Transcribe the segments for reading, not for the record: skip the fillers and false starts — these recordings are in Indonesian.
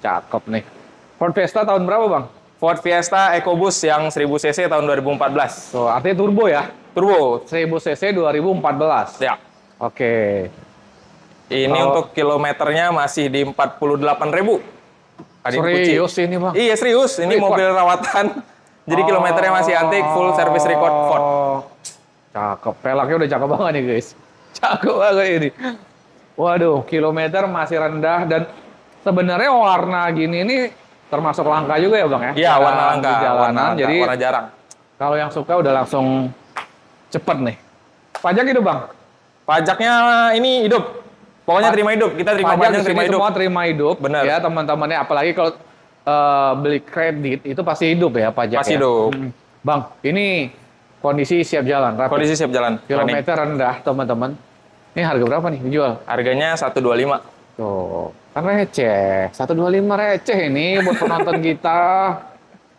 cakep nih. Ford Fiesta tahun berapa, Bang? Ford Fiesta EcoBoost yang 1000 cc tahun 2014. So, artinya turbo ya? Turbo. 1000 cc 2014. Ya. Oke. Ini untuk kilometernya masih di 48.000. Serius ini, Bang? Iya, serius. Ini mobil rawatan. Jadi kilometernya masih antik, full service record Ford. Cakep. Pelaknya udah cakep banget nih, guys. Cakep banget ini. Waduh, kilometer masih rendah dan sebenarnya warna gini ini termasuk langka juga ya, Bang ya? Iya, warna langka. Di jalanan. Jadi warna jarang. kalau yang suka udah langsung cepet nih. Pajak itu, Bang? Pajaknya ini hidup. Pokoknya terima hidup. Kita terima pajak, terima hidup. Semua terima hidup. Benar. Ya, teman-temannya. Apalagi kalau beli kredit itu pasti hidup ya pajaknya. Pasti hidup. Bang, ini kondisi siap jalan. Rapi. Kondisi siap jalan. Kilometer rendah, teman-teman. Ini harga berapa nih dijual? Harganya 125. Tuh, kan receh. 125 receh ini buat penonton kita.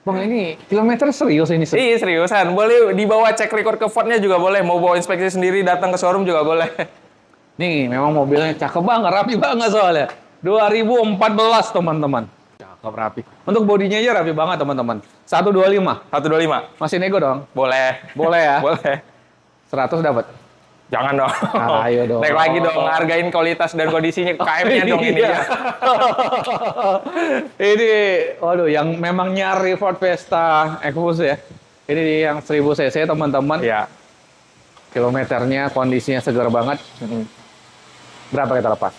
Bang, ini kilometer serius ini. Iya, seriusan. Boleh dibawa cek record ke Fordnya juga boleh. Mau bawa inspeksi sendiri, datang ke showroom juga boleh. Nih, memang mobilnya cakep banget, rapi banget soalnya. 2014, teman-teman. Cakep, rapi. Untuk bodinya aja rapi banget, teman-teman. 125. 125. Masih nego dong? Boleh. Boleh ya? Boleh. 100 dapat. Jangan dong. Ayo dong. Naik lagi dong, hargain kualitas dan kondisinya KM-nya dong ini ya. Ini, waduh, yang memang nyari Ford Fiesta EcoBoost ya. Ini yang 1000 cc, teman-teman. Iya. Kilometernya, kondisinya segar banget. Berapa kita lepas?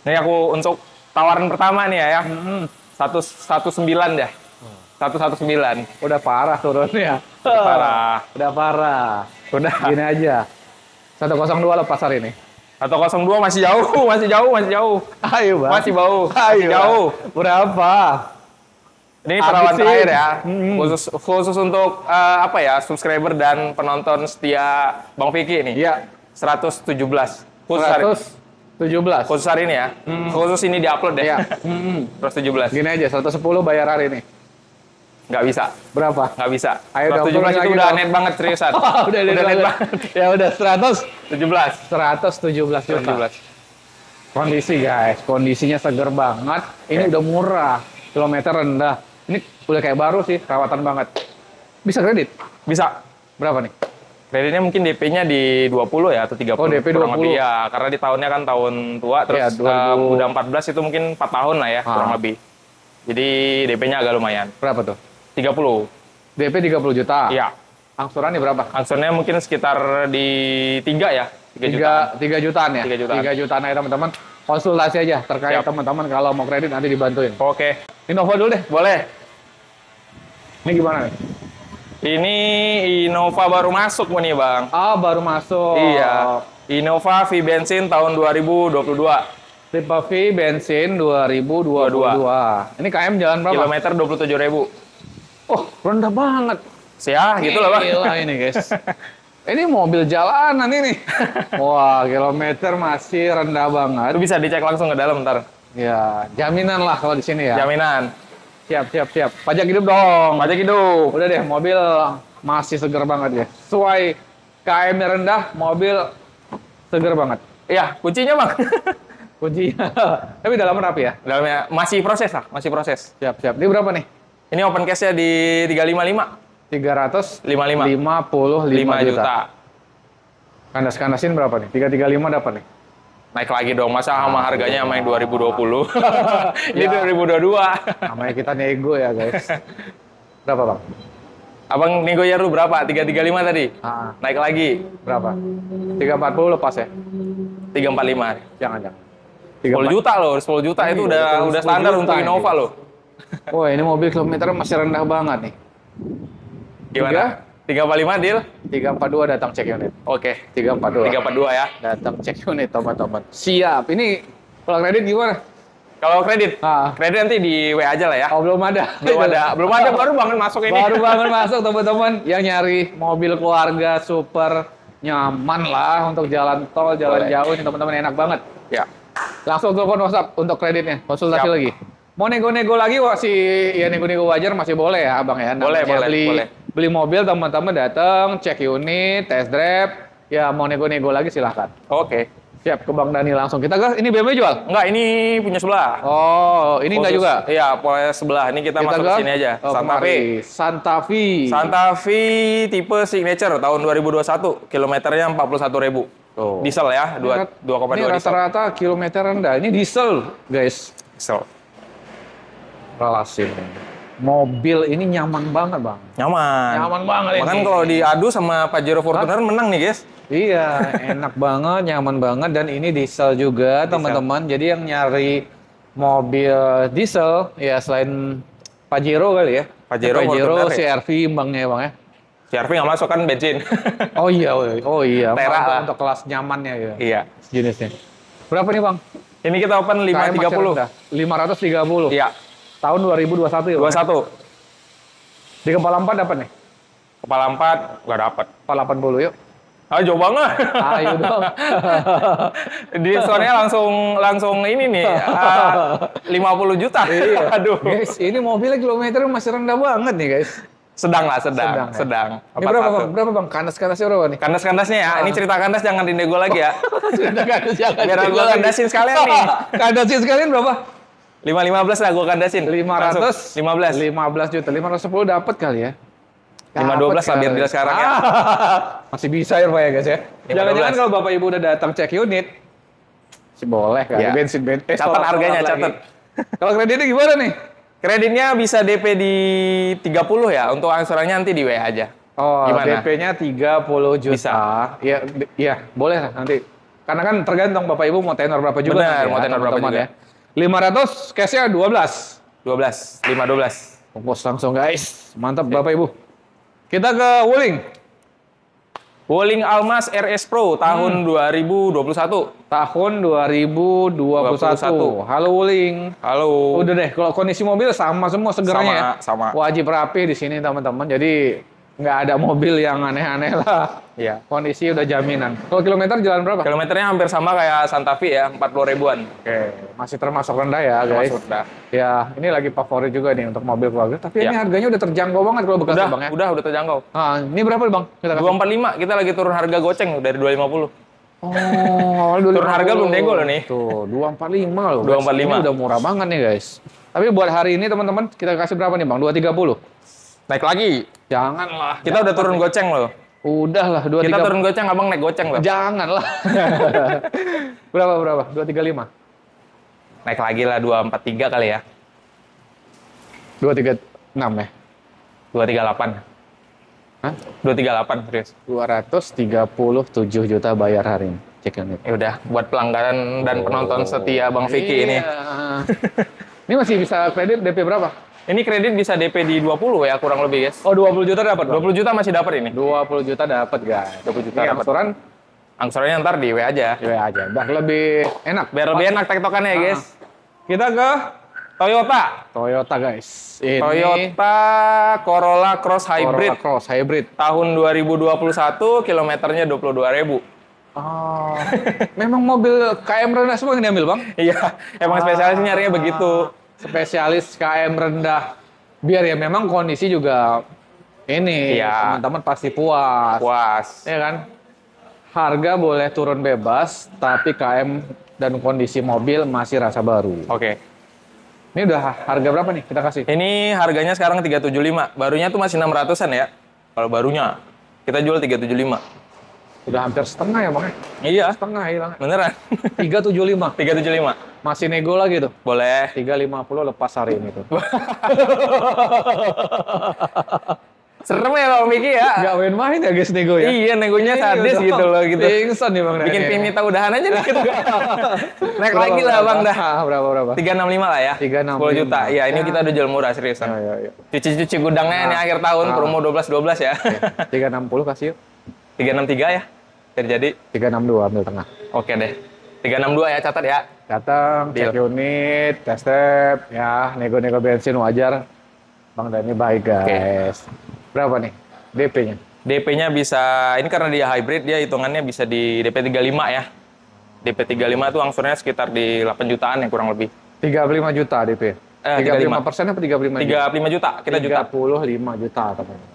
Ini aku untuk tawaran pertama nih ya. 119 dah. 119. Udah parah turunnya. Udah parah. Udah parah. Udah. Gini aja. 102 lepas hari ini. 102 masih jauh, masih jauh, masih jauh. Ayo, Bang. Masih bau, Ayo, masih jauh. Berapa? Ini perawan Habisin. terakhir ya. Khusus untuk apa ya, subscriber dan penonton setia Bang Vicky nih. Iya. 117. Khusus hari, 117. khusus hari ini ya. Khusus ini diupload deh. Iya. 117. Gini aja, 110 bayar hari ini. Nggak bisa. Berapa? Nggak bisa. Ayo dong, 117 itu lagi udah dong. net banget seriusan. Udah net banget. Ya udah 17. 117 juta. 17. Kondisi guys, kondisinya seger banget. Ini udah murah, kilometer rendah. Ini udah kayak baru sih, rawatan banget. Bisa kredit? Bisa. Berapa nih? Kreditnya mungkin DP-nya di 20 ya atau 30. Oh, DP kurang 20. Lebih ya, karena di tahunnya kan tahun tua, terus Iya, 2000. udah 14 itu mungkin 4 tahun lah ya, kurang lebih. Jadi DP-nya agak lumayan. Berapa tuh? 30. DP 30 juta. Iya. Angsurannya berapa? Angsurnya mungkin sekitar di 3 ya, 3 juta. 3 jutaan ya? 3 jutaan. 3 jutaan ya teman-teman. Konsultasi aja terkait Siap. teman-teman kalau mau kredit nanti dibantuin. Oke, Innova dulu deh. boleh. Ini gimana nih? Ini Innova baru masuk nih Bang. Ah, baru masuk. Iya. Innova V bensin tahun 2022. Tipe V bensin 2022. Ini KM jalan berapa? Kilometer 27.000. Oh, rendah banget. Ya, gitu lah Bang. Gila ini guys. Ini mobil jalanan ini. Wah, kilometer masih rendah banget. Itu bisa dicek langsung ke dalam ntar. Ya, jaminan lah kalau di sini ya. Jaminan. Siap. Pajak hidup dong. Pajak hidup. Udah deh, mobil masih seger banget ya. Sesuai KM-nya rendah, mobil seger banget. Iya, kuncinya Bang. Kuncinya. Tapi dalamnya rapi ya. Dalamnya masih proses lah, masih proses. Siap. Ini berapa nih? Ini open cash-nya di 355. 355 5 juta. Kandas-kandasin berapa nih? 335 dapat nih. Naik lagi dong, masa sama harganya sama yang 2020. Ini Ya. 2022. Namanya kita nego ya guys. Berapa bang? Abang nego ya berapa? 335 tadi? Ah, Naik lagi. berapa? 340 lepas ya? 345. Jangan. 10 juta loh, 10 juta itu Iya, udah 10 standar juta untuk ini. Innova loh. Wah ini mobil kilometernya masih rendah banget nih. Gimana? 345 deal? 342 datang cek unit. Oke. 342. 342 ya. Datang cek unit teman-teman. Siap. Ini kalau kredit gimana? Kalau kredit? Ah. Kredit nanti di WA aja lah ya. Oh belum ada. Belum ada, baru banget masuk ini. Baru banget masuk teman-teman. Yang nyari mobil keluarga super nyaman lah untuk jalan tol, jalan Boleh. jauh ini teman-teman enak banget. Ya. Langsung telepon WhatsApp untuk kreditnya. Konsultasi Siap. lagi. Mau nego-nego lagi masih ya nego-nego wajar masih boleh ya abang ya. Boleh, Namanya boleh. Beli mobil teman-teman datang cek unit, test drive. Ya mau nego-nego lagi silahkan. Oke. Siap, ke Bang Dani langsung. Kita ke, ini BMW jual? Enggak, ini punya sebelah. Oh, ini enggak juga? Iya, pokoknya sebelah. Ini kita masuk ke sini aja. Oh, Santa Fe. Santa Fe. Santa Fe tipe signature tahun 2021. Kilometernya 41.000. Oh. Diesel ya, 2,2 Ini diesel. rata-rata kilometer rendah. Ini diesel, guys. Diesel. Relasin. Mobil ini nyaman banget, Bang. Nyaman. Nyaman banget ini. Bahkan kalau diadu sama Pajero Fortuner menang nih, guys. Iya, enak banget, nyaman banget, dan ini diesel juga, teman-teman. Jadi yang nyari mobil diesel, ya selain Pajero kali ya. Pajero, Fortuner, CR-V imbangnya, Bang ya. CR-V nggak masuk kan bensin. Oh iya. Tera lah. Untuk kelas nyamannya ya. Iya. Jenisnya. Berapa nih, Bang? Ini kita open 530. 530. Iya. Tahun 2021 ya, Bang? 21. Di kepala 4 dapat nih? Kepala 4 nggak dapat. Kepala 80 yuk. Ah, jauh banget. Ayo dong. Diskonnya langsung ini nih, 50 juta. Iya. Aduh. Guys, ini mobilnya kilometer masih rendah banget nih, guys. Sedang. Ya? Ini berapa, Bang? Berapa, Bang? Kandas-kandasnya berapa nih? Kandas-kandasnya ya. Ini cerita kandas jangan dinego lagi ya. Sudah kandas, jangan. Biar gue kandasin sekalian nih. Kandasin sekalian berapa? 515 lah gue kandasin. 500? 15. 15 juta. 510 dapat kali ya? 512 lah biar tidak sekarang ya. Masih bisa ya, Pak ya, guys ya? 512. Jangan-jangan kalau Bapak Ibu udah datang cek unit, sih boleh kan? Ya. Bensin. Catat harganya, catat. Kalau kreditnya gimana nih? Kreditnya bisa DP di 30 ya. Untuk angsurannya nanti di WA aja. Oh, gimana? DP-nya 30 juta. Bisa. Iya, boleh lah nanti. Karena kan tergantung Bapak Ibu mau tenor berapa juga. Benar, nanti mau tenor berapa teman-teman juga. ya. 500, cash-nya 12. 512. Fokus langsung, guys. Mantap, Bapak Ibu. Kita ke Wuling. Wuling Almas RS Pro tahun 2021. Tahun 2021. Halo Wuling. Halo. Udah deh, kalau kondisi mobil sama semua segeranya ya. Sama. Wajib rapi di sini teman-teman. Jadi nggak ada mobil yang aneh-aneh lah. Iya. Kondisi udah jaminan. Kalau kilometer jalan berapa? Kilometernya hampir sama kayak Santa Fe ya, 40 ribuan. Oke, masih termasuk rendah ya guys. Termasuk rendah. Ya, ini lagi favorit juga nih untuk mobil keluarga. Tapi ini Ya. harganya udah terjangkau banget kalau bekas Bang ya. Udah terjangkau. Nah, ini berapa Bang? Kita kasih. 245, kita lagi turun harga goceng dari 250. Oh, awal 250. Turun harga belum nego loh nih. Tuh, 245 loh. 245. Ini udah murah banget nih guys. Tapi buat hari ini teman-teman kita kasih berapa nih Bang? 230. Naik lagi. Janganlah. Kita udah turun goceng loh. Udah lah, 230. Kita turun goceng, abang naik goceng loh. Janganlah. berapa? 235. Naik lagi lah 243 kali ya. 236 ya? 238. Hah? 238 serius. 237 juta bayar hari ini. Cek unit. Ya udah, buat pelanggan dan penonton setia Bang Vicky ini. Ini masih bisa kredit DP berapa? Ini kredit bisa DP di 20 ya kurang lebih, guys. Oh, 20 juta dapat, Bang? 20 juta masih dapat ini. 20 juta dapat, guys. 20 juta Ini dapat. angsuran Angsurannya ntar di W aja. ya aja. Udah lebih enak. Biar lebih enak tektokannya ya, guys. Kita ke Toyota, guys. Ini Toyota Corolla Cross Hybrid. Corolla Cross Hybrid. Tahun 2021, kilometernya 22.000. Oh, memang mobil KM rendah semua yang diambil, Bang? Iya, emang spesialis nyarinya begitu. Spesialis KM rendah. Biar ya memang kondisi juga ini, Iya. teman-teman pasti puas. Puas. Ya kan? Harga boleh turun bebas, tapi KM dan kondisi mobil masih rasa baru. Oke. Ini udah harga berapa nih kita kasih? Ini harganya sekarang 375. Barunya tuh masih 600-an ya. Kalau barunya. Kita jual 375. Udah hampir setengah ya, Bang? Iya. Setengah hilang. Beneran. 375. 375. Masih nego lagi tuh. Boleh. 350 lepas hari ini tuh. Serem ya Bang Vicky ya. Nggak main-main ya guys nego ya? Iya, negonya sadis udah gitu loh gitu. Pingsan nih Bang. Bikin Dani. minta udahan aja dikit. Naik Berapa, lagi lah berapa? Bang dah. Berapa? 365 lah ya. 365. 10 juta. Iya, ini kita udah jual murah seriusan. Ya. Cuci-cuci gudangnya nih akhir tahun promo 12 ya. 360 kasih yuk. 363 ya. Terjadi. 362 ambil tengah. Oke deh. 362 ya, catat ya. Datang, cek Deal. unit, test drive, ya, nego-nego bensin wajar. Bang Dani baik guys. Berapa nih DP-nya? DP-nya bisa, ini karena dia hybrid, dia hitungannya bisa di DP 35 ya. DP 35 tuh angsurnya sekitar di 8 jutaan ya kurang lebih. 35 juta DP. 35% apa 35 juta? 35 juta, kita juta. 35 juta teman-teman.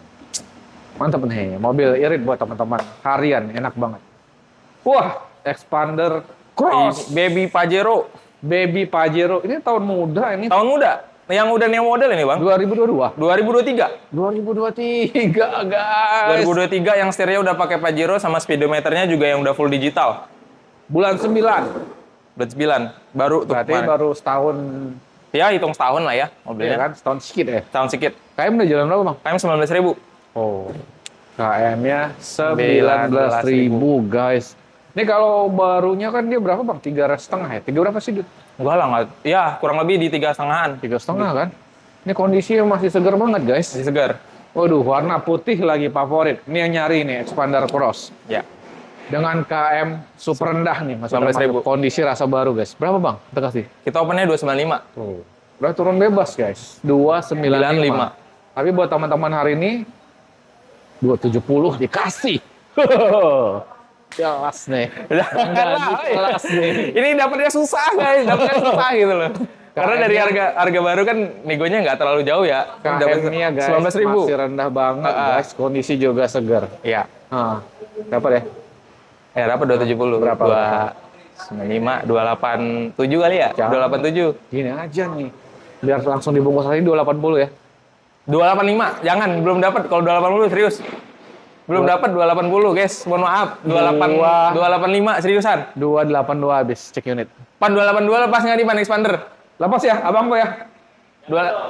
Mantap nih, mobil irit buat teman-teman. Harian, enak banget. Wah, Expander Cross. Baby Pajero. Baby Pajero. Ini tahun muda ini. Tahun muda. Yang udah neo model ini, Bang. 2022. 2023. 2023, guys. 2023 yang stereo udah pakai Pajero sama speedometernya juga yang udah full digital. Bulan 9. Bulan 9. Baru tuh Berarti kemarin. baru setahun. Ya, hitung setahun lah ya Iya mobilnya. kan? Setahun sedikit ya. Setahun sedikit. KM udah jalan berapa, Bang? KM 19.000. Oh. KM-nya 19.000, guys. Ini kalau barunya kan dia berapa, Bang? 3,5 ya? 3 berapa sih, Dut? Enggak lah, nggak. Ya, kurang lebih di 3,5-an. 3,5 kan? Ini kondisinya masih segar banget, guys. Masih segar. Waduh, warna putih lagi favorit. Ini yang nyari nih, Expander Cross. Ya. Dengan KM super rendah nih, Mas. 19.000. Kondisi rasa baru, guys. Berapa, Bang? Kita kasih. Kita opennya 295. Tuh. Udah turun bebas, guys. 295. 95. Tapi buat teman-teman hari ini 270 dikasih. Jelas nih. Jelas nih. Ini dapetnya susah, guys. Dapetnya susah gitu loh. Karena dari harga baru kan negonya nggak terlalu jauh ya. KM-nya, guys, 19.000. masih rendah banget, guys. Kondisi juga segar. Iya. Dapat ya? Ya dapat 270. Berapa? 295, 287 kali ya? Jangan. 287. Gini aja nih. Biar langsung dibungkus lagi 280 ya. 285. Jangan, belum dapat kalau 280 serius. Belum dapat 280, guys. Mohon maaf. 285 seriusan. 282 habis cek unit. Pan 282 lepas nggak nih Pan Expander? Lepas ya, abang kok ya?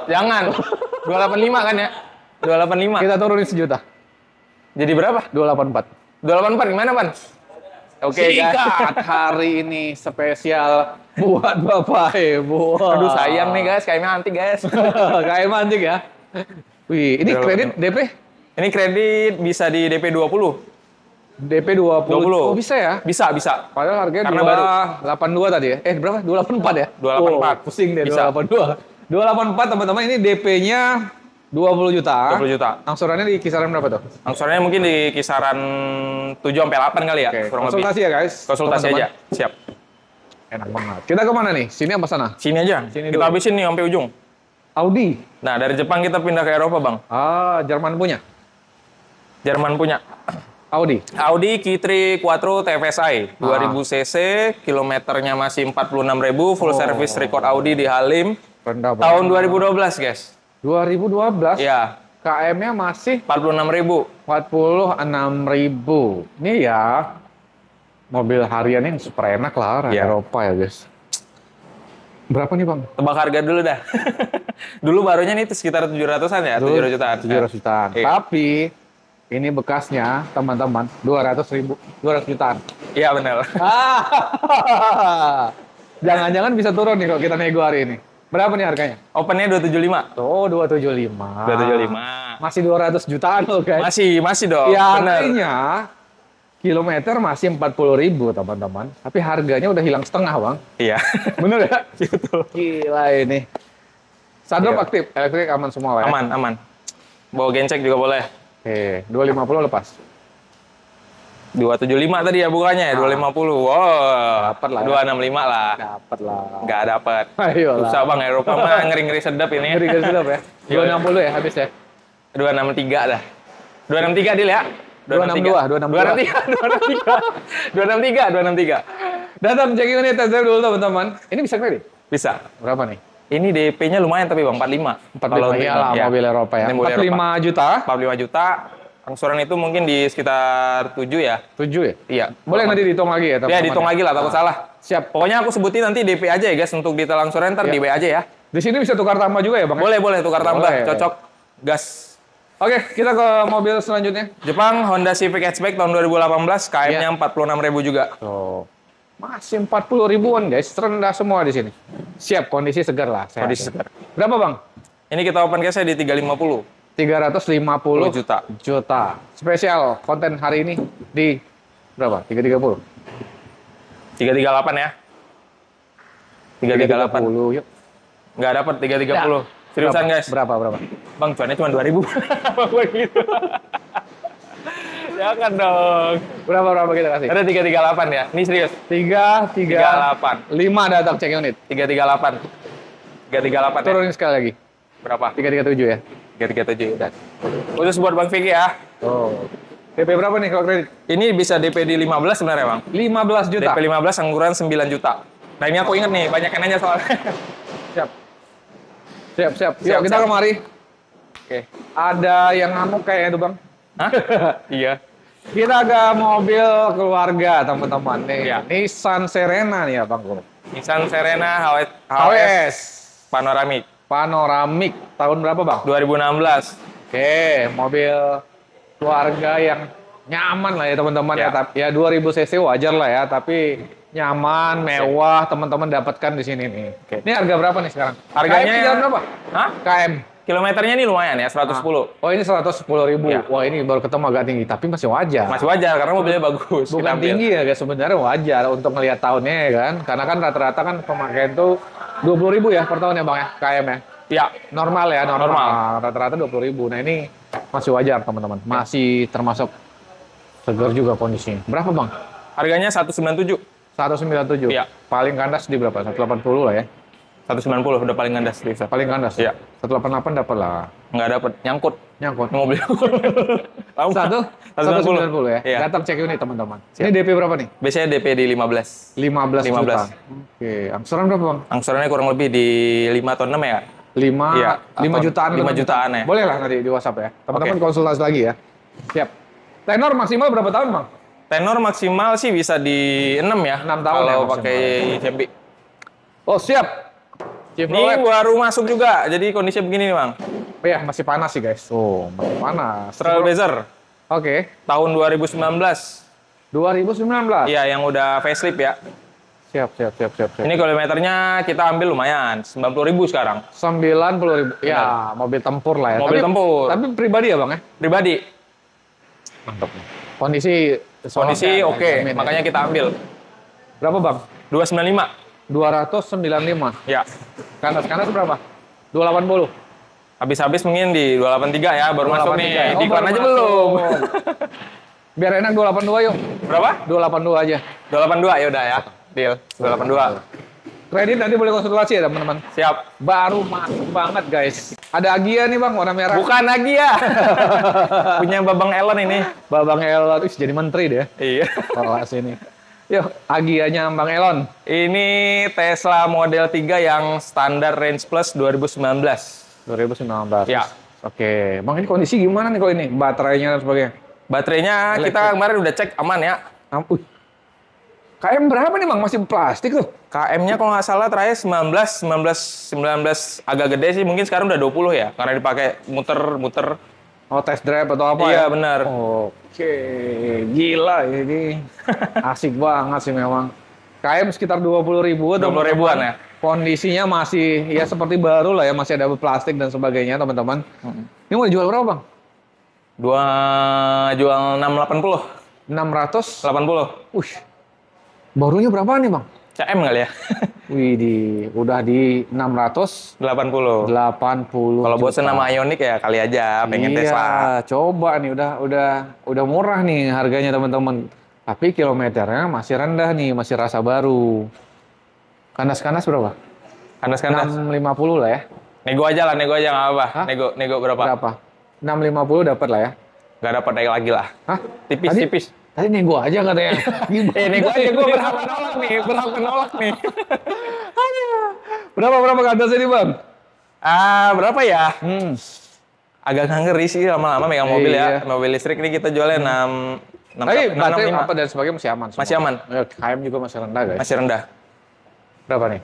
Jangan. 285 kan ya? 285. Kita turunin sejuta. Jadi berapa? 284. 284 gimana, Pan? Oke, guys. Sikat hari ini spesial buat Bapak Ibu. Aduh, sayang nih, guys. Kayaknya antik, guys. Kayak antik ya. Wih, ini kredit DP? Ini kredit bisa di DP 20. DP 20. 20. Oh, bisa ya? Bisa, bisa. Padahal harganya Karena baru. 282 tadi ya. Berapa? 284 ya? 284. Oh, pusing deh, Bisa. 282. 284 teman-teman, ini DP-nya 20 juta. 20 juta. Angsurannya di kisaran berapa tuh? Angsurannya mungkin di kisaran 7 sampai 8 kali ya, Oke, kurang konsultasi lebih. ya guys. Konsultasi Teman-teman. aja. Siap. Enak banget. Kita kemana nih? Sini apa sana? Sini aja. Sini Kita dulu. habisin nih sampai ujung. Audi. Nah, dari Jepang kita pindah ke Eropa, Bang. Jerman punya. Jerman punya. Audi. Audi Q3 Quattro TFSI 2000 cc, kilometernya masih 46.000, full service record Audi di Halim. Rendah banget. Tahun 2012, guys. 2012. Ya, KM-nya masih 46.000. 46.000. Ini ya mobil harian yang super enak lah, Iya. Eropa ya guys. Berapa nih Bang? Tebak harga dulu dah. Dulu barunya nih sekitar 700-an ya, 700 jutaan. 700 jutaan. Iya. Tapi ini bekasnya teman-teman 200.000, 200 jutaan. Iya, benar. Jangan-jangan bisa turun nih kalau kita nego hari ini. Berapa nih harganya? Opennya 275. Tuh 275. 275. Masih 200 jutaan loh guys. Masih dong. Ya Bener. artinya kilometer masih 40.000 teman-teman. Tapi harganya udah hilang setengah Bang. Iya. Bener ya? Betul. Gila ini. Sunroof Iya. aktif, elektrik aman semua lah ya? Aman, aman. Bawa gencek juga boleh. Oke, 250 lepas. 275 tadi ya bukanya ya, 250. Wow. Dapat lah ya. 265 lah. Dapat lah. Nggak dapat. Ayolah. Susah Bang, Eropa mah ngeri-ngeri sedap ini. Ngeri ke sedap ya? 260 ya habis ya? 263 dah. 263 deal ya. 262. 263. Datang cek unit test drive dulu teman-teman. Ini bisa kredit? Bisa. Berapa nih? Ini DP-nya lumayan tapi Bang, 45. 45 iyalah ya. mobil Eropa ya. Ini mobil 45 Eropa. juta. 45 juta. Angsuran itu mungkin di sekitar 7 ya. 7 ya? Iya. Boleh nanti dihitung lagi ya teman-teman. Ya, dihitung lagi lah, takut salah. Siap. Pokoknya aku sebutin nanti DP aja ya guys, untuk detail angsuran ntar Iya. DP aja ya. Di sini bisa tukar tambah juga ya Bang? Boleh, tukar tambah, Boleh. cocok, gas. Oke, kita ke mobil selanjutnya. Jepang, Honda Civic Hatchback tahun 2018, KM-nya Iya. 46.000 juga. Tuh. Masih 40 ribuan guys, rendah semua di sini. Siap, kondisi segar lah. sehat. Kondisi segar. Berapa Bang? Ini kita open case-nya di 350 350 juta. Spesial konten hari ini di berapa? 330. 338 ya. 338. 330 yuk. Nggak dapat 330. Seriusan Berapa? guys. Berapa? Bang, cuannya cuma 2.000. Begitu. Jangan dong. Berapa kita kasih? Ada 338 ya. Ini serius. 338. 5 datang cek unit. 338. 338 ya. Turunin sekali lagi. Berapa? 337 ya. 337 udah. Khusus buat Bang Vicky ya. Oh. DP berapa nih kalau kredit? Ini bisa DP di 15 sebenarnya, Bang. 15 juta. DP 15 angguran 9 juta. Nah, ini aku inget nih, banyak yang nanya soalnya. Siap. Siap. Yuk, Siap, kita siap. kemari. Oke. Ada yang ngamuk kayaknya tuh, Bang. Hah? Iya. Kita ke mobil keluarga, teman-teman. Nih, Iya. Nissan Serena nih ya, Bang. Nissan Serena HWS. Panoramik. Panoramik. Tahun berapa, Bang? 2016. Oke, mobil keluarga yang nyaman lah ya, teman-teman. Ya. Ya, tapi ya 2000 cc wajar lah ya, tapi nyaman, mewah, teman-teman dapatkan di sini nih. Oke. Ini harga berapa nih sekarang? Harganya KM jalan berapa? Hah? KM. Kilometernya ini lumayan ya, 110. Oh, ini 110.000. Ya. Wah, ini baru ketemu agak tinggi, tapi masih wajar. Masih wajar karena mobilnya bagus. Bukan Kita ambil. tinggi ya guys, sebenarnya wajar untuk ngelihat tahunnya ya kan. Karena kan rata-rata kan pemakaian tuh 20.000 ya per tahun ya Bang ya, KM ya. Ya, Normal ya, normal. Normal. Rata-rata 20.000. Nah, ini masih wajar teman-teman. Masih termasuk segar juga kondisinya. Berapa Bang? harganya 197. 197. Iya. Paling kandas di berapa? 180 lah ya. 190 udah paling kandas bisa. Paling kandas. Iya. 188 dapat lah. Nggak dapet, nyangkut Nyangkut. mobil. Tahu nggak? 190 ya. Iya. Datang cek unit teman-teman. Siap. Ini DP berapa nih? Biasanya DP di 15. 15 juta. 15. Oke, angsuran berapa Bang? Angsurannya kurang lebih di 5 atau 6 ya. 5 Iya, 5 atau jutaan. 5 jutaan ya. Boleh lah nanti di WhatsApp ya. Teman-teman Oke. konsultasi lagi ya. Siap. Tenor maksimal berapa tahun, Bang? Tenor maksimal sih bisa di 6 ya. 6 tahun ya kalau maksimal. pakai CB. Oh, siap. Ini Chevrolet. baru masuk juga. Jadi kondisinya begini nih, Bang. Oh ya, masih panas sih, guys. Oh, masih panas. Trailblazer Oke. tahun 2019. 2019. Iya, yang udah facelift ya. Siap. Ini kilometernya kita ambil lumayan, 90.000 sekarang. 90.000. Ya, mobil tempur lah ya. Mobil tempur. Tapi pribadi ya, Bang ya? Pribadi. Mantap. Kondisi Kondisi sesuai. oke, Amin, ya. makanya kita ambil. Berapa, Bang? 295. 295. Ya. Kandas berapa? 280. Habis-habis mungkin di 283 ya, baru masuk 283 nih. ya? Oh, Di iklan baru aja masuk. belum. Biar enak 282 yuk. Berapa? 282 aja. 282 ya udah ya. Deal. 282. Kredit nanti boleh konsultasi ya teman-teman. Siap. Baru masuk banget guys. Ada Agia nih Bang, warna merah. Bukan lagi ya. Punya Babang Elon ini. Babang Elon, ih jadi menteri deh. Iya. Kelas ini. Yuk, Agianya Bang Elon. Ini Tesla Model 3 yang standar Range Plus 2019. 2019. Ya. Oke, Bang ini kondisi gimana nih kalau ini? Baterainya dan sebagainya. Baterainya kita kemarin udah cek aman ya. KM berapa nih Bang? Masih plastik tuh. KM-nya kalau nggak salah terakhir 19 agak gede sih. Mungkin sekarang udah 20 ya. Karena dipakai muter-muter. Oh, test drive atau apa Iya ya? benar. Oke, gila ini. Asik banget sih memang. KM sekitar 20.000 atau 20 ribuan ya. Kondisinya masih ya seperti baru lah ya, masih ada plastik dan sebagainya teman-teman. Ini mau dijual berapa Bang? Jual 680. 600? 80. Wih, barunya berapa nih Bang? CM kali ya. Wih, udah di 680. 80. Kalau bosen juta. sama Ioniq ya kali aja pengen Iya, Tesla. coba nih udah murah nih harganya teman-teman. Tapi kilometernya masih rendah nih, masih rasa baru. Kandas-kandas berapa? Kandas-kandas. 650 lah ya. Nego aja nggak apa-apa. Hah? Nego berapa? Berapa? 650 dapat lah ya. Nggak dapat lagi lah. Hah? Tipis-tipis. Tadi nego aja katanya. Nego aja gue berapa nolak nih. Berapa kandas ini Bang? Berapa ya? Agak nggak ngeri sih lama-lama megang mobil Iya. ya. Mobil listrik ini kita jualnya 6 Tapi baterai 665. apa dan sebagainya masih aman semua. Masih aman. Ya, KM juga masih rendah guys. Masih rendah. Berapa nih?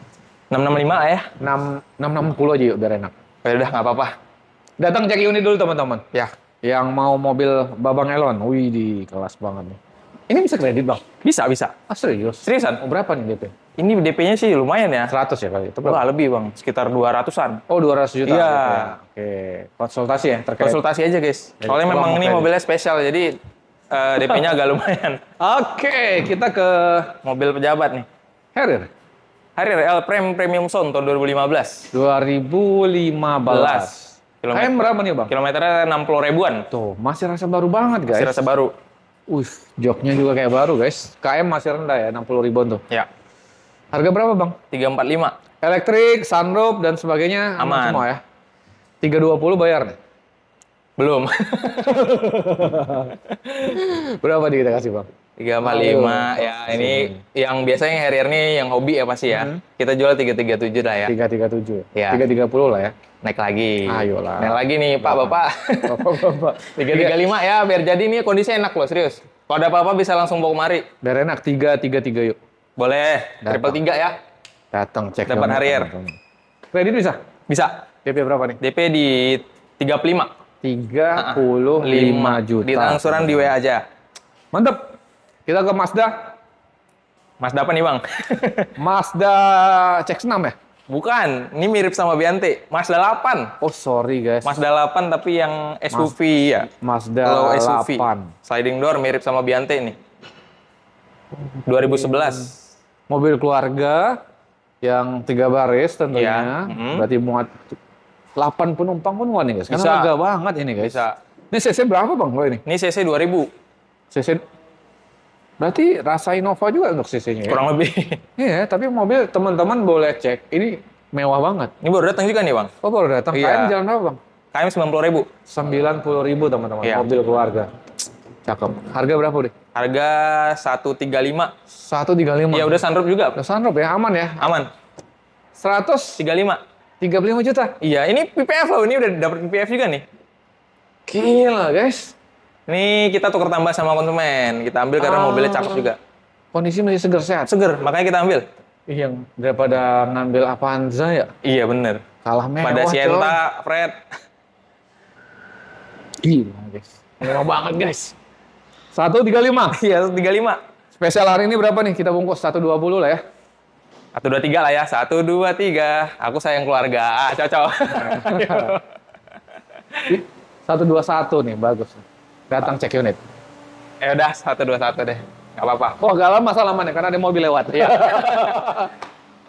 665 ya. 660 aja yuk biar enak. Ya udah nggak apa-apa. Datang cek unit dulu teman-teman. Ya. Yang mau mobil Babang Elon. Wih, di kelas banget nih. Ini bisa kredit Bang? Bisa. Ah, serius? Seriusan? Oh, berapa nih DP? Ini DP-nya sih lumayan ya. 100 ya kali itu. Wah, lebih Bang. Sekitar 200-an. Oh, 200 juta. Iya. Oke. Konsultasi ya terkait. Konsultasi aja, guys. Soalnya kalau memang mau ini kredit. mobilnya spesial, jadi DP-nya agak lumayan. Oke, kita ke Mobil pejabat nih. Harrier. Harrier L Premium Sound tahun 2015. 2015. KM berapa nih Bang? Kilometernya 60 ribuan. Tuh, masih rasa baru banget guys. Masih rasa baru. Joknya juga kayak baru guys. KM masih rendah ya, 60 ribuan tuh. Ya. Harga berapa Bang? 345. Elektrik, sunroof, dan sebagainya Aman. semua ya? 320 bayar nih? Belum. Berapa nih kita kasih bang? 345 ya. Ini yang biasanya Harrier nih yang hobi ya pasti ya. Kita jual 337 lah ya. 337. Ya. 330 lah ya. Naik lagi. Ayolah. Naik lagi nih Pak Bapak. Bapak-bapak. 335 ya biar jadi nih kondisi enak loh serius. Kalau ada apa-apa bisa langsung bawa kemari. Biar enak 333 yuk. Boleh. Datang. 333 ya. Datang cek. Dapat dong, Harrier. teman-teman. Kredit bisa? Bisa. DP berapa nih? DP di 35. 35 juta. Di angsuran di WA aja. Mantap. Kita ke Mazda. Mazda apa nih Bang? Mazda CX-6 ya? Bukan, ini mirip sama Biante. Mazda 8. Oh sorry guys. Mazda 8 tapi yang SUV ya. Mazda Kalau SUV. 8. Sliding door mirip sama Biante nih. 2011. Mobil keluarga yang 3 baris tentunya. Iya. Berarti muat 8 penumpang pun muat nih guys. Karena Bisa. lega banget ini guys. Bisa. Ini CC berapa bang kalau ini? Ini CC 2000. CC berarti rasa Innova juga untuk CC-nya ya? Kurang lebih. Iya, tapi mobil teman-teman boleh cek. Ini mewah banget. Ini baru datang juga nih Bang. Oh baru datang. Iya. KM jalan berapa bang? KM 90.000. 90.000 teman-teman. Iya. Mobil keluarga. Cakep. Harga berapa deh? Harga 135. 135. Iya udah sunroof juga. Udah sunroof ya, aman ya. Aman. 135 35. juta. Iya, ini PPF loh. Ini udah dapet PPF juga nih. Gila guys. Ini kita tuker tambah sama konsumen. Kita ambil karena mobilnya cakep juga. Kondisi masih seger sehat. Seger, makanya kita ambil. Yang daripada ngambil Avanza ya. Iya bener. Kalah mewah. Pada coy. Sienta, Fred. Gila guys. Mewah banget guys. 135. Iya, 35. Spesial hari ini berapa nih? Kita bungkus 120 lah ya. 123 lah ya. 123. Aku sayang keluarga. Ah, cocok. 121 nih, bagus. Datang cek unit. Udah 121 deh. Nggak apa-apa. Oh, gak lama salamannya karena ada mobil lewat. Iya.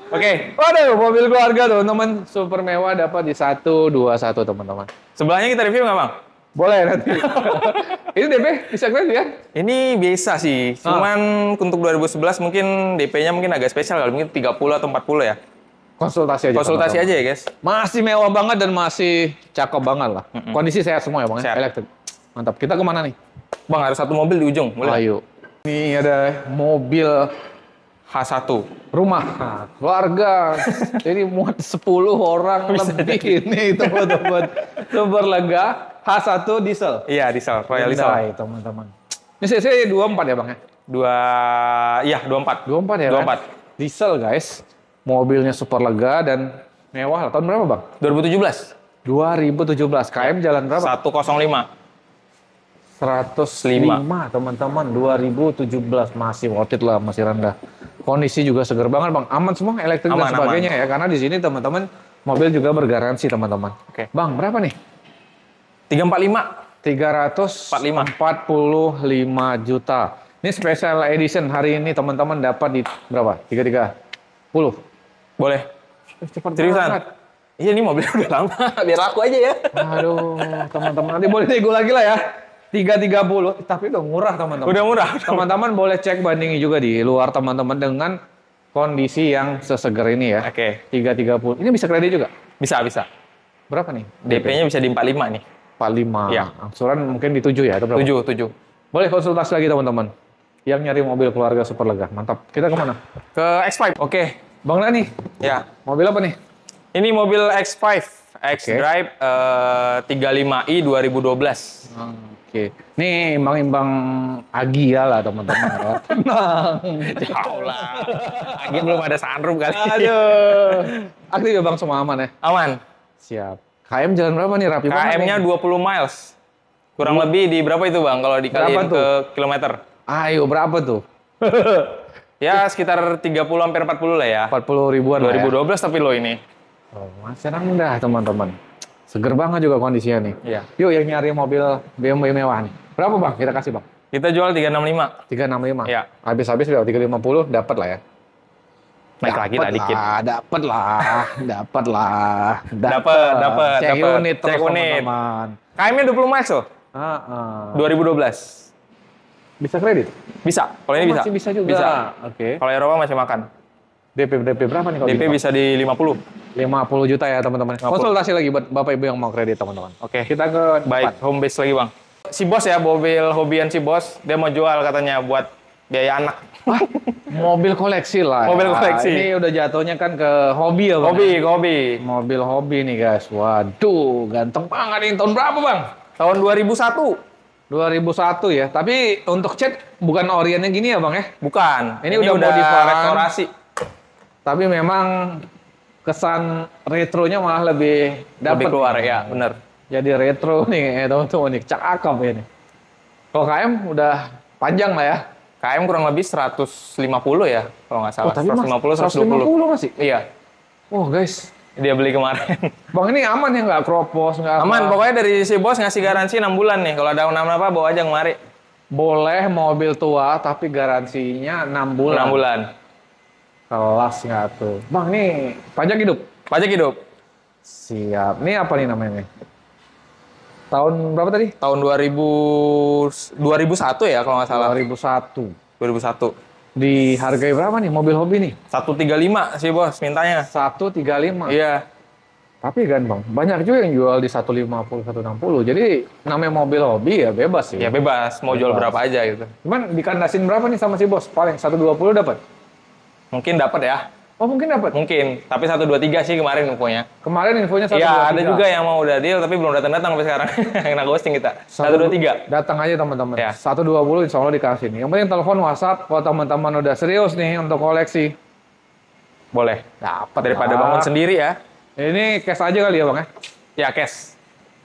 Oke. Waduh, mobil keluarga teman-teman. Super mewah dapat di 121 teman-teman. Sebelahnya kita review nggak Bang? Boleh nanti. Ini DP bisa kredit ya? Ini biasa sih. Cuman untuk 2011 mungkin DP-nya mungkin agak spesial kali. Mungkin 30 atau 40 ya. Konsultasi aja. Konsultasi teman-teman. aja ya guys. Masih mewah banget dan masih cakep banget lah. Kondisi sehat semua ya bang. Sehat. Elektrik. Mantap. Kita kemana nih? Bang, ada satu mobil di ujung. Boleh? Ayo. Ini ada mobil H1. rumah keluarga. Jadi muat 10 orang lebih ini teman-teman. Super lega. H1 diesel. Iya, diesel. Royal diesel. Hyundai, teman-teman. Ini CC 24 ya bang ya? 24. 24 ya 24. kan? Diesel guys. Mobilnya super lega dan mewah. Tahun berapa bang? 2017. 2017. KM jalan berapa? 105. 105 teman-teman. 2017 masih worth it lah, masih rendah. Kondisi juga seger banget bang. Aman semua elektrik Aman, dan sebagainya ya. Karena di sini teman-teman mobil juga bergaransi teman-teman. Oke. Bang berapa nih? 345. 345 juta. Ini special edition hari ini teman-teman dapat di berapa? 330. Boleh. Cepat Seriusan? banget. Iya, ini mobilnya udah lama. Biar laku aja ya. Aduh, teman-teman nanti boleh nego lagi lah ya. 330, tapi udah murah teman-teman. Udah murah. Teman-teman boleh cek bandingi juga di luar teman-teman dengan kondisi yang seseger ini ya. Oke. 330. Ini bisa kredit juga? Bisa, bisa. Berapa nih? DP-nya bisa di 45 nih. 45. Iya. Angsuran mungkin di 7 ya atau berapa? 7. Boleh konsultasi lagi teman-teman. Yang nyari mobil keluarga super lega. Mantap. Kita kemana? Ke X5. Oke. Bang Dani, Ya. mobil apa nih? Ini mobil X5. X-Drive 35i 2012. Oke. Nih imbang-imbang Agia lah teman-teman ya. Tenang. Jauh lah. Lagi belum ada sunroof kali. Aduh. Aktif ya Bang, semua aman ya? Aman. Siap. KM jalan berapa nih? Rapi banget KM-nya nih. 20 miles. Kurang lebih di berapa itu Bang kalau dikaliin Berapa tuh? ke kilometer? Ayo, berapa tuh? Ya sekitar 30 hampir 40 lah ya. 40 ribuan lah ya. 2012 tapi lo ini. Oh, masih rendah teman-teman. Seger banget juga kondisinya nih. Iya. Yuk yang nyari mobil BMW mewah nih. Berapa Bang? Kita kasih Bang. Kita jual 365. 365. Iya. Habis-habis udah 350 dapat lah ya. Naik lagi lah dikit. Dapat lah. Dapat. Cek unit terus Cek unit. teman-teman. KM-nya 20 miles loh. 2012. Bisa kredit? Bisa. Kalau ini bisa. Masih bisa juga. Bisa. Oke. Kalau Eropa masih makan. DP berapa nih kalau DP gitu? bisa di 50. 50 juta ya teman-teman. 50. Konsultasi lagi buat Bapak Ibu yang mau kredit teman-teman. Oke. Kita ke Baik, home base lagi bang. Si bos ya, mobil hobian si bos, dia mau jual katanya buat biaya anak. Wah, mobil koleksi lah. Mobil koleksi. Ini udah jatuhnya kan ke hobi ya bang. Hobi. Mobil hobi nih guys. Waduh, ganteng banget ini. Tahun berapa bang? Tahun 2001. 2001 ya. Tapi untuk cat bukan oriennya gini ya bang ya? Bukan. Ini udah modifan. restorasi. Tapi memang kesan retronya malah lebih dapat. Lebih keluar ya, bener. Jadi retro nih teman-teman nih. Cakep ini. Kalau KM udah panjang lah ya. KM kurang lebih 150 ya, kalau nggak salah. Oh, tapi 150, 150 masih? Iya. Oh guys. Dia beli kemarin. Bang ini aman ya nggak kropos nggak Aman, apa? pokoknya dari si bos ngasih garansi 6 bulan nih. Kalau ada apa bawa aja kemari. Boleh mobil tua tapi garansinya 6 bulan. 6 bulan. Kelas nggak tuh. Bang ini pajak hidup. Pajak hidup. Siap. Ini apa nih namanya nih? Tahun berapa tadi? Tahun 2001 ya kalau nggak salah. 2001. 2001. Dihargai berapa nih mobil hobi nih? 135 sih bos mintanya. 135. Iya. Tapi kan bang, banyak juga yang jual di 150, 160. Jadi namanya mobil hobi ya bebas sih. Ya bebas, mau jual Bebas. berapa aja gitu. Cuman dikandasin berapa nih sama si bos? Paling 120 dapat? Mungkin dapat ya. Oh mungkin dapat. Mungkin, tapi 123 sih kemarin infonya. Kemarin infonya 123. Iya, ada juga yang mau udah deal tapi belum datang-datang sampai sekarang. Kena ghosting kita. 123. Datang aja teman-teman. Ya. 120 insya Allah dikasih nih. Yang penting telepon WhatsApp kalau teman-teman udah serius nih untuk koleksi. Boleh. Dapat Daripada lah. bangun sendiri ya. Ini cash aja kali ya bang ya. Ya, cash.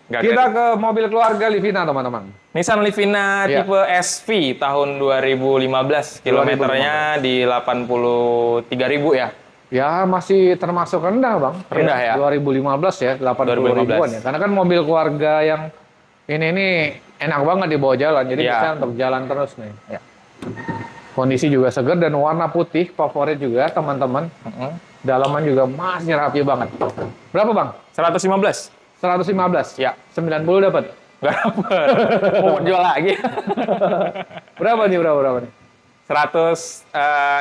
Nggak Kita kredit. ke mobil keluarga Livina teman-teman. Nissan Livina Iya. tipe SV tahun 2015. Kilometernya di 83.000 ya. Ya masih termasuk rendah bang. Rendah ya? 2015 ya, 80 ribuan ya. Karena kan mobil keluarga yang ini enak banget dibawa jalan. Jadi Ya. bisa untuk jalan terus nih. Ya. Kondisi juga segar dan warna putih favorit juga teman-teman. Dalaman juga masih rapi banget. Berapa bang? 115. 115? Ya. 90 dapat? Nggak dapet. Mau jual lagi. Berapa nih? 100,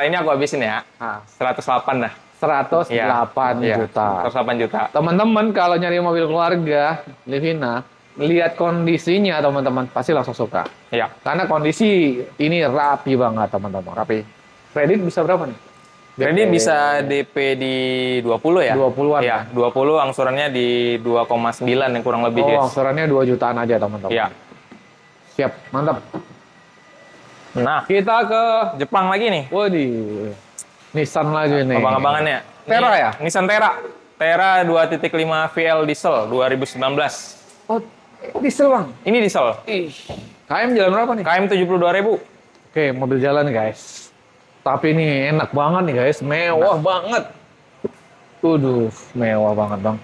ini aku habisin ya. Nah, 108 dah. 108 Iya, juta. 108 juta. Teman-teman kalau nyari mobil keluarga Livina, lihat kondisinya teman-teman pasti langsung suka. Iya, Karena kondisi ini rapi banget teman-teman. rapi. Kredit bisa berapa nih? Kredit bisa DP di 20 ya? 20-an. Iya, 20 angsurannya di 2,9 yang kurang lebih. Oh, guys. angsurannya 2 jutaan aja teman-teman. Iya. Siap, mantap. Nah, Kita ke, Jepang lagi nih. waduh, Nissan lagi nih. Abang-abangannya. Terra Ini ya? Nissan Terra. Terra 2.5 VL diesel 2019. Oh, diesel bang. Ini diesel. Ih, KM jalan berapa nih? KM 72.000. Oke, mobil jalan guys. Tapi ini enak banget nih guys, mewah banget. Waduh, mewah banget bang.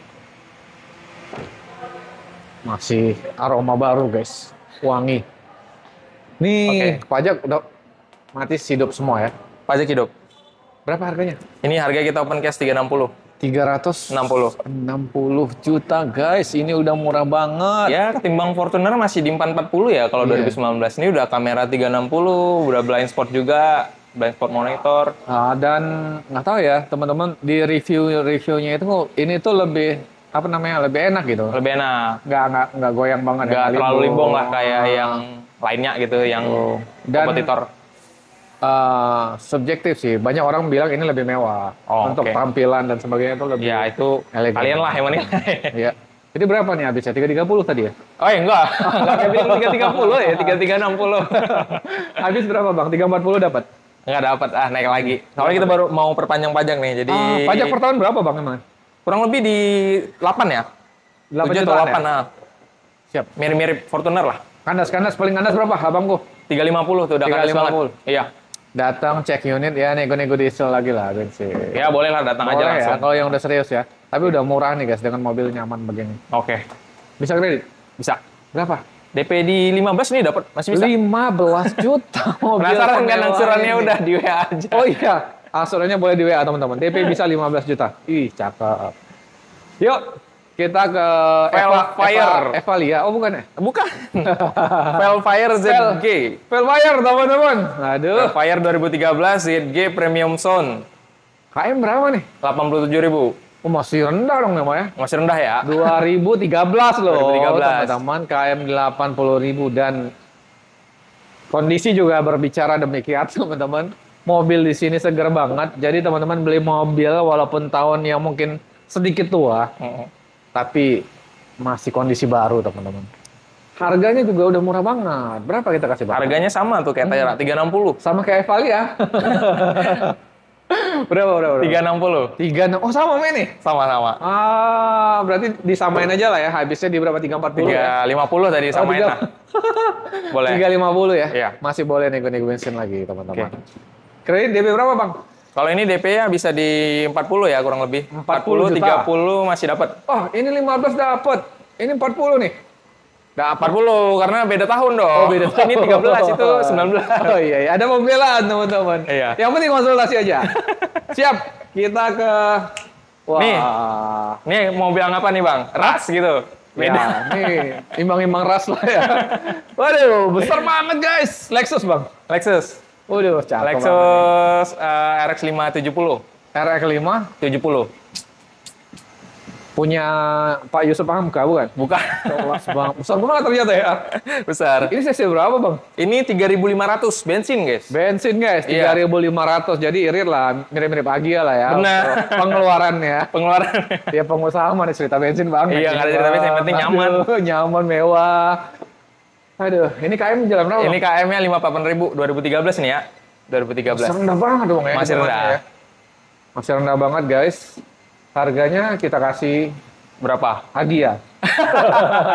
Masih aroma baru guys, wangi. Nih pajak udah mati hidup semua ya. Pajak hidup. Berapa harganya? Ini harga kita open cash 360. 360 juta guys, ini udah murah banget. Ya, ketimbang Fortuner masih di 440 ya kalau Iya. 2019. Ini udah kamera 360, udah blind spot juga, blind spot monitor. Dan nggak tahu ya teman-teman di reviewnya itu ini tuh lebih apa namanya lebih enak gitu. Lebih enak. Nggak goyang banget. Nggak ya, terlalu limbong lah kayak yang lainnya gitu, yang Dan- kompetitor. Subjektif sih. Banyak orang bilang ini lebih mewah Oh, untuk oke. tampilan dan sebagainya itu lebih. Ya, itu elegan. kalian lah yang menilai. Iya. Jadi berapa nih habisnya? 330 tadi ya? Oh ya enggak. Enggak kayak bilang 330 ya, 3360. Habis berapa bang? 340 dapat? Enggak dapat, naik lagi. Soalnya kita baru mau perpanjang pajak nih, jadi Pajak per tahun berapa bang emang? kurang lebih di 8 ya? 8 7 atau jutaan 8, ya? nah. Siap. Mirip-mirip Fortuner lah. Kandas paling kandas berapa abangku? 350 tuh udah kandas 350. banget. Iya. Datang cek unit ya, nego-nego diesel lagi lah bensin. Ya boleh lah datang aja Boleh langsung. ya, kalau yang udah serius ya. Tapi udah murah nih guys dengan mobil nyaman begini. Oke, Bisa kredit? bisa. Berapa? DP di 15 nih dapat, masih bisa. 15 juta mobil. Penasaran kan mewah angsurannya ini. udah di WA aja. Oh iya, angsurannya boleh di WA teman-teman. DP bisa 15 juta. Ih, cakep. Yuk, kita ke Velfire. Evalia. Oh, bukan ya? Bukan. Velfire ZG. Velfire, teman-teman. Aduh. Velfire 2013 ZG Premium Sound. KM berapa nih? 87.000. Oh, masih rendah dong memang ya. Masih rendah ya? 2013 loh, 2013. teman-teman. KM 80.000 dan kondisi juga berbicara demikian, teman-teman. Mobil di sini seger banget. Jadi teman-teman beli mobil walaupun tahun yang mungkin sedikit tua, tapi masih kondisi baru, teman-teman. Harganya juga udah murah banget. Berapa kita kasih, Bang? Harganya sama tuh kayak Tayara, 360. Sama kayak Evalia. Berapa? 360. 36. Oh, sama men nih. Sama-sama. Ah, berarti disamain aja lah ya. Habisnya di berapa? 340 ya? 350 tadi samain lah. Boleh. 350 ya? Iya. Masih boleh nego-nego bensin lagi, teman-teman. Kredit DP berapa, Bang? Kalau ini DP-nya bisa di 40 ya kurang lebih. 40 juta. 30 masih dapat. Oh, ini 15 dapat. Ini 40 nih. Dapat 40 karena beda tahun dong. Oh, beda tahun. Ini 13 itu 19. Oh iya, ada pembelaan, teman-teman. Iya. Yang penting konsultasi aja. Siap. Kita ke wah. Nih mau bilang apa nih, Bang? Ras gitu. Beda. Ya, nih, imbang-imbang ras lah ya. Waduh, besar banget, guys. Lexus, Bang. Lexus. Waduh, cakep banget. Lexus RX 570. RX 5 70. punya Pak Yusuf Hamka, bukan? Bukan. Kelas Bang. Besar banget ternyata ya. Besar. Ini cc berapa, Bang? Ini 3.500 bensin, guys. Bensin, guys. Iya. 3.500. Jadi irit lah. Mirip-mirip Agia lah ya. Benar. Pengeluarannya. Pengeluaran. Dia pengusaha mana cerita bensin, Bang. Iya, nggak ada cerita bensin. Yang penting nyaman. Aduh, nyaman, mewah. Aduh, ini KM jalan berapa, Bang? Ini KM-nya 58.000 2013 nih ya. 2013. Masih rendah banget dong ya. Masih rendah. Ya. Masih rendah banget, guys. Harganya kita kasih Berapa? hadiah.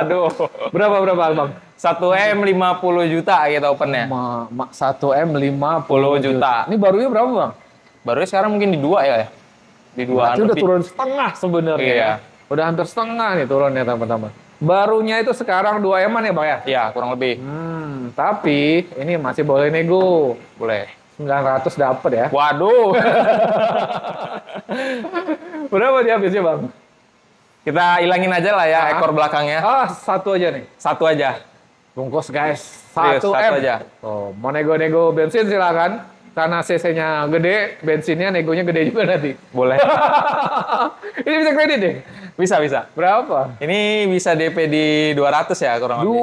Aduh. Berapa, Bang? 1M 50 juta gitu opennya. 1M 50 juta. Ini barunya berapa, Bang? Barunya sekarang mungkin di 2 ya. Di 2. Berarti udah turun setengah sebenarnya. Iya. Ya. Udah hampir setengah nih turunnya, teman-teman. Barunya itu sekarang 2M-an ya, Bang ya? Iya, kurang lebih. Tapi ini masih boleh nego. Boleh. 900 dapat ya. Waduh. Berapa dia habisnya, Bang? Kita ilangin aja lah ya ekor belakangnya. Satu aja nih. Satu aja. Bungkus, guys. Iya, 1M. satu aja. Oh, mau nego-nego bensin silakan. Karena cc-nya gede, bensinnya negonya gede juga nanti. Boleh. Ini bisa kredit deh? Bisa. Berapa? Ini bisa DP di 200 ya kurang lebih.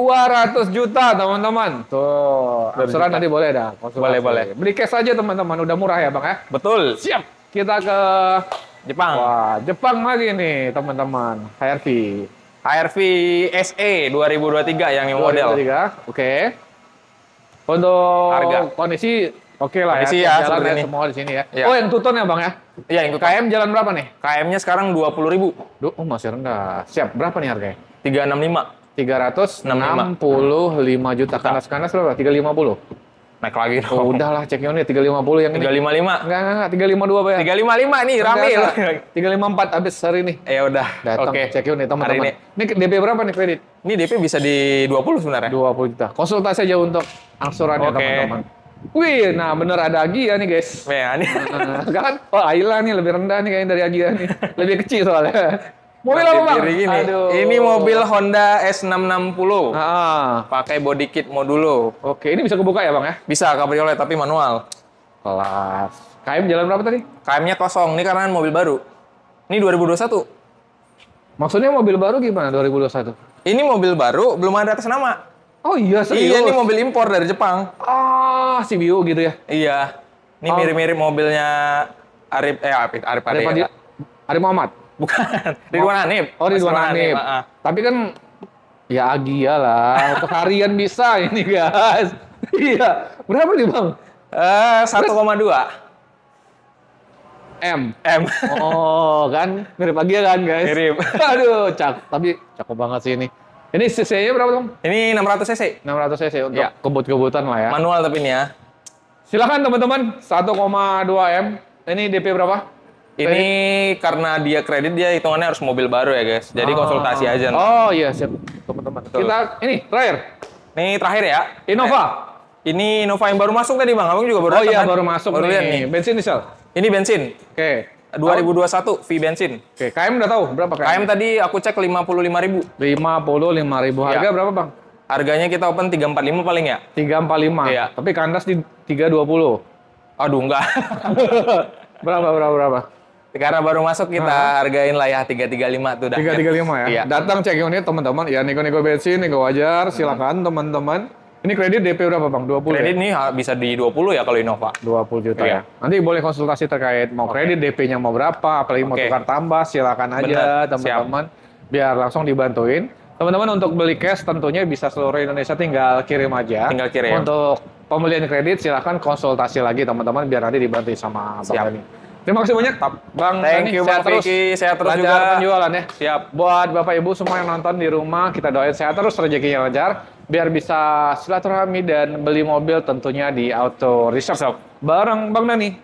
200 juta, teman-teman. Tuh, angsuran nanti boleh dah. Konsultasi. Boleh. Beli cash aja, teman-teman. Udah murah ya, Bang ya? Betul. Siap. Kita ke Jepang. wah, Jepang lagi nih, teman-teman. HRV. HRV SE 2023 yang new model. 2023. Oke. Untuk Harga. kondisi oke lah Kondisi ya. ya, Jalan seperti ya ini. semua di sini ya. Iya. Oh, yang tuton ya, Bang ya? Iya, yang KM jalan berapa nih? KM-nya sekarang 20.000. Oh, masih rendah. Siap. Berapa nih harganya? 365. 365 juta. Kanas-kanas berapa? 350. Naik lagi dong. Oh, udahlah cek unit 350 yang ini. 355. Enggak, 352 Pak ya. 355 nih, rame loh. 354 habis hari ini. Ya udah. Datang Oke. cek unit Hari teman-teman. Ini DP berapa nih kredit? Ini DP bisa di 20 sebenarnya. 20 juta. Konsultasi aja untuk angsurannya, Oke. teman-teman. Wih, nah bener ada Agia nih, guys. Ya, ini. Kan? Oh, Ayla nih lebih rendah nih kayaknya dari Agia nih. Lebih kecil soalnya. Mobil apa, Bang? Kiri gini. Aduh. Ini mobil Honda S660. Ah, Pakai body kit modulo. oke. Ini bisa kebuka ya, Bang ya? Bisa cabriolet tapi manual. Kelas. KM jalan berapa tadi? KM-nya kosong. Ini karena mobil baru. Ini 2021. Maksudnya mobil baru gimana 2021? Ini mobil baru, belum ada atas nama. Oh iya, serius? Iya, ini mobil impor dari Jepang. Ah, CBU gitu ya? Iya. Ini Oh. mirip-mirip mobilnya Arif Ade. Arif Muhammad? Bukan. Ridwan Hanif. Oh, Ridwan Hanif. Ah. Tapi kan ya Agia lah. Untuk harian bisa ini, guys. Iya. Berapa nih, Bang? 1,2 M. M. Oh, kan mirip Agia kan, guys? Mirip. Aduh, tapi cakep banget sih ini. Ini cc-nya berapa, Bang? Ini 600 cc. 600 cc untuk Iya. kebut-kebutan lah ya. Manual tapi ini ya. Silakan teman-teman, 1,2 M. Ini DP berapa? Ini karena dia kredit, dia hitungannya harus mobil baru ya guys. Jadi konsultasi aja. Oh iya, siap teman-teman. Betul. Kita ini terakhir Ini terakhir ya. Innova. Ini Innova yang baru masuk tadi bang. Abang juga baru Oh iya, datang, kan? baru masuk Baru lihat nih. Bensin diesel. Ini bensin. Oke. 2021 V bensin. Oke, KM udah tahu berapa KM? KM tadi aku cek 55.000. 55.000. Harga Iya. berapa, Bang? Harganya kita open 345 paling ya. 345. Iya. Tapi kandas di 320. Aduh enggak. Berapa? Karena baru masuk kita hargain lah ya 335 tuh dah. 335 ya. Iya. Datang cek unit teman-teman. Ya nego-nego bensin, nego wajar. Silakan teman-teman. Ini kredit DP berapa Bang? 20 Kredit ya? nih bisa di 20 ya kalau Innova. 20 juta Iya. ya. Nanti boleh konsultasi terkait mau kredit, DP-nya mau berapa, apalagi mau Oke. tukar tambah, silakan aja Bener, teman-teman. Biar langsung dibantuin. Teman-teman untuk beli cash tentunya bisa seluruh Indonesia, tinggal kirim aja. Tinggal kirim. Untuk pembelian kredit silakan konsultasi lagi teman-teman biar nanti dibantu sama Bang Siap. Dani. Terima kasih banyak Bang Thank Dani. you Bang Vicky, sehat terus Lancar juga. penjualan ya. Siap. Buat Bapak Ibu semua yang nonton di rumah, kita doain sehat terus, rezekinya lancar, biar bisa silaturahmi dan beli mobil tentunya di Auto Reserve bareng Bang Dani.